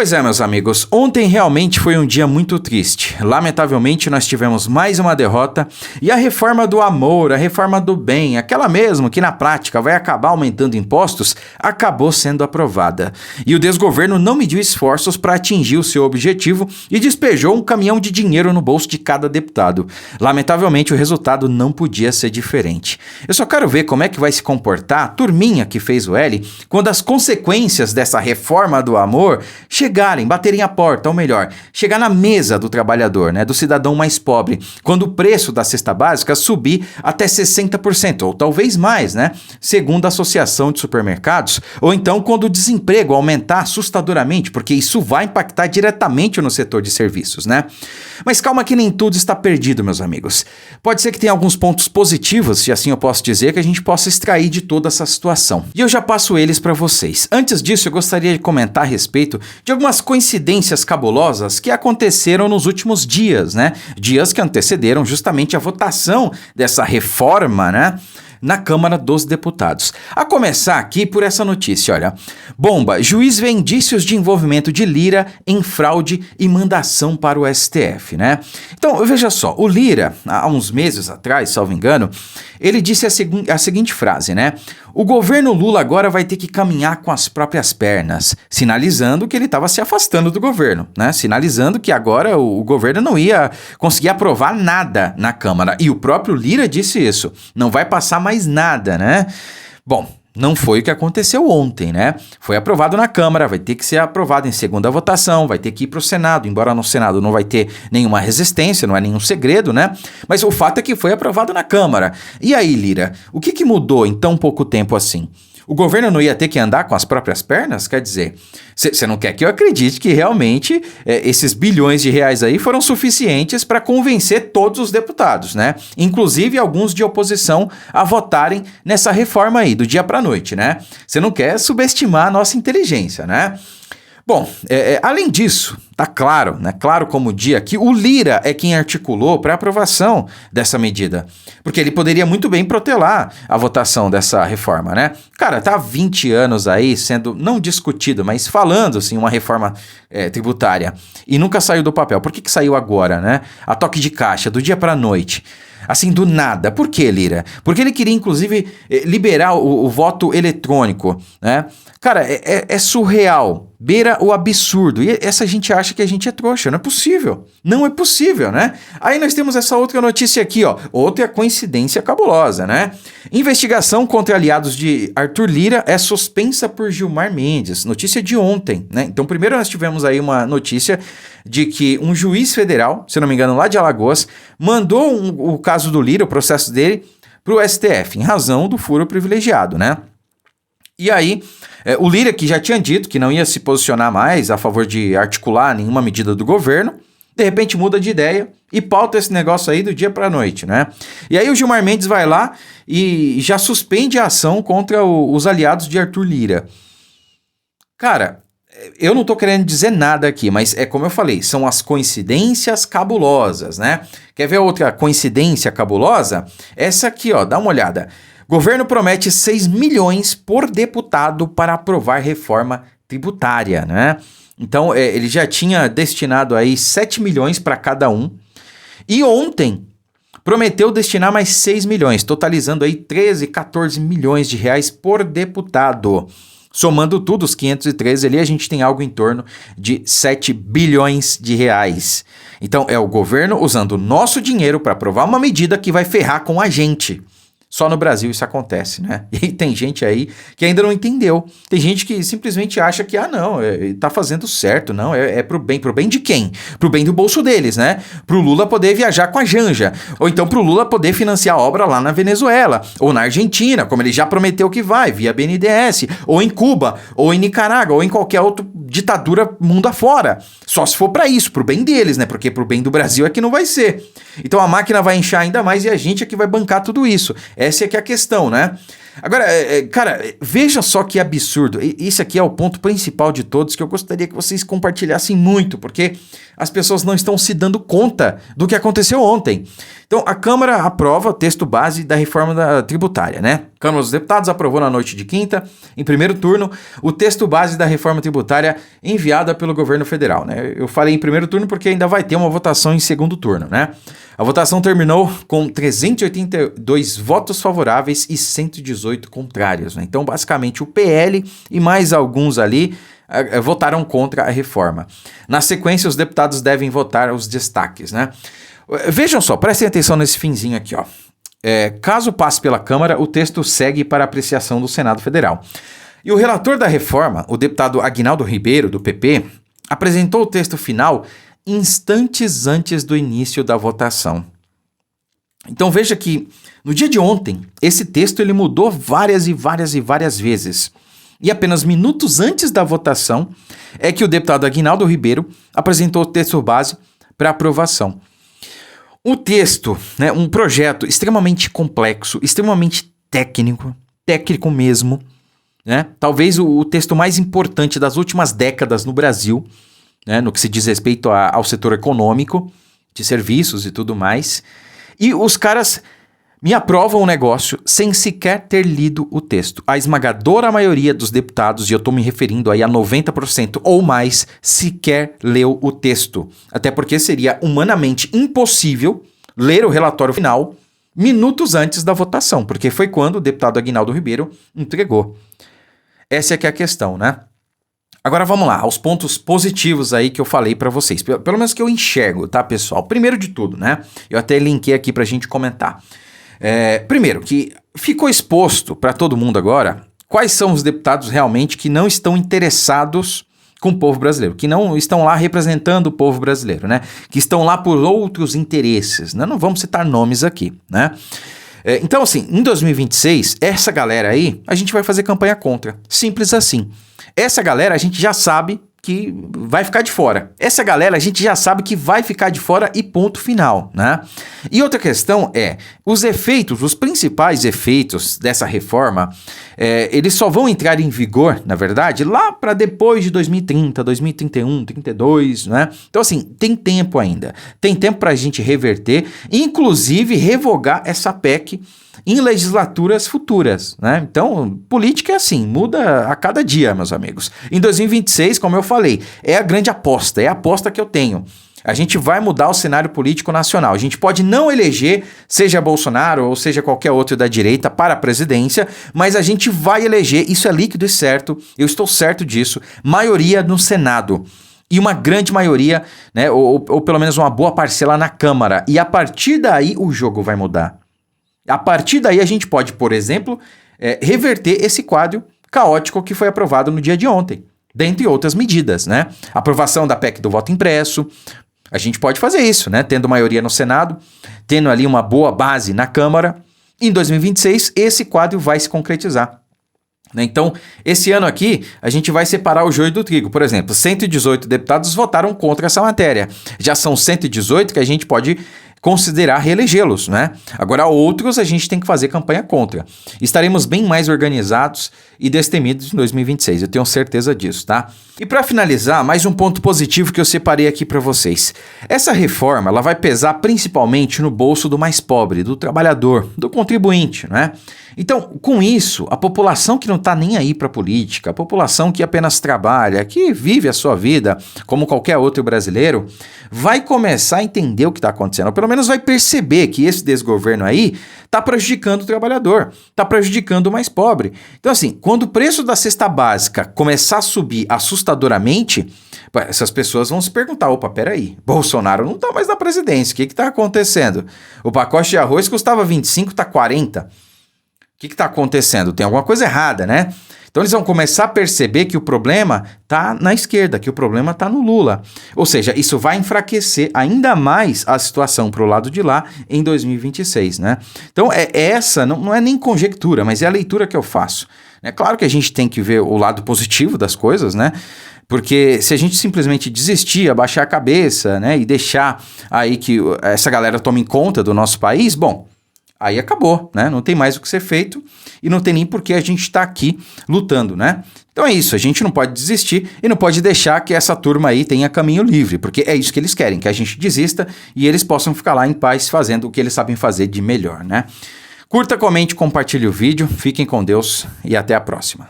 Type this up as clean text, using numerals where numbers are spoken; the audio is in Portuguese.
Pois é, meus amigos, ontem realmente foi um dia muito triste. Lamentavelmente, nós tivemos mais uma derrota e a reforma do amor, a reforma do bem, aquela mesmo que na prática vai acabar aumentando impostos, acabou sendo aprovada. E o desgoverno não mediu esforços para atingir o seu objetivo e despejou um caminhão de dinheiro no bolso de cada deputado. Lamentavelmente, o resultado não podia ser diferente. Eu só quero ver como é que vai se comportar a turminha que fez o L quando as consequências dessa reforma do amor chegarem, baterem a porta, ou melhor, chegar na mesa do trabalhador, né, do cidadão mais pobre, quando o preço da cesta básica subir até 60%, ou talvez mais, né, segundo a Associação de Supermercados, ou então quando o desemprego aumentar assustadoramente, porque isso vai impactar diretamente no setor de serviços, né? Mas calma que nem tudo está perdido, meus amigos. Pode ser que tenha alguns pontos positivos, se assim eu posso dizer, que a gente possa extrair de toda essa situação. E eu já passo eles para vocês. Antes disso, eu gostaria de comentar a respeito de algumas coincidências cabulosas que aconteceram nos últimos dias, né? Dias que antecederam justamente a votação dessa reforma, né, na Câmara dos Deputados. A começar aqui por essa notícia, olha. Bomba, juiz vê indícios de envolvimento de Lira em fraude e mandação para o STF, né? Então, veja só, o Lira, há uns meses atrás, salvo engano, ele disse a seguinte frase, né? O governo Lula agora vai ter que caminhar com as próprias pernas, sinalizando que ele estava se afastando do governo, né? Sinalizando que agora o governo não ia conseguir aprovar nada na Câmara. E o próprio Lira disse isso, não vai passar mais nada, né? Bom, não foi o que aconteceu ontem, né? Foi aprovado na Câmara, vai ter que ser aprovado em segunda votação, vai ter que ir para o Senado, embora no Senado não vai ter nenhuma resistência, não é nenhum segredo, né? Mas o fato é que foi aprovado na Câmara. E aí, Lira, o que mudou em tão pouco tempo assim? O governo não ia ter que andar com as próprias pernas? Quer dizer, você não quer que eu acredite que realmente esses bilhões de reais aí foram suficientes para convencer todos os deputados, né? Inclusive alguns de oposição a votarem nessa reforma aí, do dia para a noite, né? Você não quer subestimar a nossa inteligência, né? Bom, além disso, tá claro, né? Claro como o dia que o Lira é quem articulou para a aprovação dessa medida. Porque ele poderia muito bem protelar a votação dessa reforma, né? Cara, tá há 20 anos aí sendo, não discutido, mas falando, assim, uma reforma tributária. E nunca saiu do papel. Por que saiu agora, né? A toque de caixa, do dia para a noite. Assim, do nada. Por que, Lira? Porque ele queria, inclusive, liberar o voto eletrônico, né? Cara, é surreal. Beira o absurdo. E essa gente acha que a gente é trouxa. Não é possível. Não é possível, né? Aí nós temos essa outra notícia aqui, ó. Outra coincidência cabulosa, né? Investigação contra aliados de Arthur Lira é suspensa por Gilmar Mendes. Notícia de ontem, né? Então, primeiro nós tivemos aí uma notícia de que um juiz federal, se não me engano, lá de Alagoas, mandou o caso do Lira, o processo dele, para o STF, em razão do furo privilegiado, né? E aí, o Lira, que já tinha dito que não ia se posicionar mais a favor de articular nenhuma medida do governo, de repente muda de ideia e pauta esse negócio aí do dia para a noite, né? E aí o Gilmar Mendes vai lá e já suspende a ação contra os aliados de Arthur Lira. Cara, eu não tô querendo dizer nada aqui, mas é como eu falei, são as coincidências cabulosas, né? Quer ver outra coincidência cabulosa? Essa aqui, ó, dá uma olhada. Governo promete 6 milhões por deputado para aprovar reforma tributária, né? Então, ele já tinha destinado aí 7 milhões para cada um. E ontem prometeu destinar mais 6 milhões, totalizando aí 13, 14 milhões de reais por deputado. Somando tudo, os 513 ali, a gente tem algo em torno de 7 bilhões de reais. Então, é o governo usando o nosso dinheiro para aprovar uma medida que vai ferrar com a gente. Só no Brasil isso acontece, né? E tem gente aí que ainda não entendeu. Tem gente que simplesmente acha que, não, tá fazendo certo, não, é pro bem de quem? Pro bem do bolso deles, né? Pro Lula poder viajar com a Janja. Ou então pro Lula poder financiar a obra lá na Venezuela, ou na Argentina, como ele já prometeu que vai, via BNDES, ou em Cuba, ou em Nicarágua, ou em qualquer outra ditadura mundo afora. Só se for pra isso, pro bem deles, né? Porque pro bem do Brasil é que não vai ser. Então a máquina vai inchar ainda mais e a gente é que vai bancar tudo isso. Essa é que é a questão, né? Agora, cara, veja só que absurdo. Esse aqui é o ponto principal de todos que eu gostaria que vocês compartilhassem muito, porque as pessoas não estão se dando conta do que aconteceu ontem. Então, a Câmara aprova o texto base da reforma tributária, né? A Câmara dos Deputados aprovou na noite de quinta, em primeiro turno, o texto base da reforma tributária enviada pelo governo federal, né? Eu falei em primeiro turno porque ainda vai ter uma votação em segundo turno, né? A votação terminou com 382 votos favoráveis e 118 contrários, né? Então, basicamente, o PL e mais alguns ali votaram contra a reforma. Na sequência, os deputados devem votar os destaques, né? Vejam só, prestem atenção nesse finzinho aqui, ó. Caso passe pela Câmara, o texto segue para apreciação do Senado Federal. E o relator da reforma, o deputado Aguinaldo Ribeiro, do PP, apresentou o texto final instantes antes do início da votação. Então veja que no dia de ontem, esse texto ele mudou várias vezes. E apenas minutos antes da votação é que o deputado Aguinaldo Ribeiro apresentou o texto base para aprovação. O texto, né, um projeto extremamente complexo, extremamente técnico mesmo, né? Talvez o texto mais importante das últimas décadas no Brasil, né, no que se diz respeito ao setor econômico, de serviços e tudo mais. E os caras me aprovam o negócio sem sequer ter lido o texto. A esmagadora maioria dos deputados, e eu estou me referindo aí a 90% ou mais, sequer leu o texto. Até porque seria humanamente impossível ler o relatório final minutos antes da votação, porque foi quando o deputado Aguinaldo Ribeiro entregou. Essa é que é a questão, né? Agora vamos lá, aos pontos positivos aí que eu falei pra vocês, pelo menos que eu enxergo, tá, pessoal? Primeiro de tudo, né? Eu até linkei aqui pra gente comentar. Primeiro, que ficou exposto para todo mundo agora quais são os deputados realmente que não estão interessados com o povo brasileiro, que não estão lá representando o povo brasileiro, né? Que estão lá por outros interesses, né? Não vamos citar nomes aqui, né? Então, assim, em 2026, essa galera aí, a gente vai fazer campanha contra. Simples assim. Essa galera a gente já sabe que vai ficar de fora. Essa galera a gente já sabe que vai ficar de fora e ponto final, né? E outra questão é, os principais efeitos dessa reforma, eles só vão entrar em vigor, na verdade, lá para depois de 2030, 2031, 2032, né? Então, assim, tem tempo ainda. Tem tempo para a gente reverter, inclusive revogar essa PEC em legislaturas futuras, né? Então, política é assim, muda a cada dia, meus amigos. Em 2026, como eu falei, é a grande aposta, é a aposta que eu tenho. A gente vai mudar o cenário político nacional. A gente pode não eleger, seja Bolsonaro ou seja qualquer outro da direita, para a presidência, mas a gente vai eleger, isso é líquido e certo, eu estou certo disso, maioria no Senado. E uma grande maioria, né, ou pelo menos uma boa parcela na Câmara. E a partir daí o jogo vai mudar. A partir daí a gente pode, por exemplo, reverter esse quadro caótico que foi aprovado no dia de ontem, dentre outras medidas, né? Aprovação da PEC do voto impresso, a gente pode fazer isso, né? Tendo maioria no Senado, tendo ali uma boa base na Câmara. Em 2026, esse quadro vai se concretizar. Então, esse ano aqui, a gente vai separar o joio do trigo. Por exemplo, 118 deputados votaram contra essa matéria. Já são 118 que a gente pode considerar reelegê-los, né? Agora, outros a gente tem que fazer campanha contra. Estaremos bem mais organizados e destemidos em 2026, eu tenho certeza disso, tá? E para finalizar, mais um ponto positivo que eu separei aqui para vocês. Essa reforma, ela vai pesar principalmente no bolso do mais pobre, do trabalhador, do contribuinte, né? Então, com isso, a população que não tá nem aí para política, a população que apenas trabalha, que vive a sua vida como qualquer outro brasileiro, vai começar a entender o que está acontecendo, ou pelo menos vai perceber que esse desgoverno aí está prejudicando o trabalhador, está prejudicando o mais pobre. Então, assim, quando o preço da cesta básica começar a subir assustadoramente, essas pessoas vão se perguntar, opa, peraí, Bolsonaro não está mais na presidência, o que está acontecendo? O pacote de arroz custava 25, está 40. O que está acontecendo? Tem alguma coisa errada, né? Então eles vão começar a perceber que o problema está na esquerda, que o problema está no Lula. Ou seja, isso vai enfraquecer ainda mais a situação para o lado de lá em 2026, né? Então essa não é nem conjectura, mas é a leitura que eu faço. É claro que a gente tem que ver o lado positivo das coisas, né? Porque se a gente simplesmente desistir, abaixar a cabeça, né, e deixar aí que essa galera tome conta do nosso país, bom, aí acabou, né? Não tem mais o que ser feito e não tem nem por que a gente estar aqui lutando, né? Então é isso, a gente não pode desistir e não pode deixar que essa turma aí tenha caminho livre, porque é isso que eles querem, que a gente desista e eles possam ficar lá em paz fazendo o que eles sabem fazer de melhor, né? Curta, comente, compartilhe o vídeo, fiquem com Deus e até a próxima.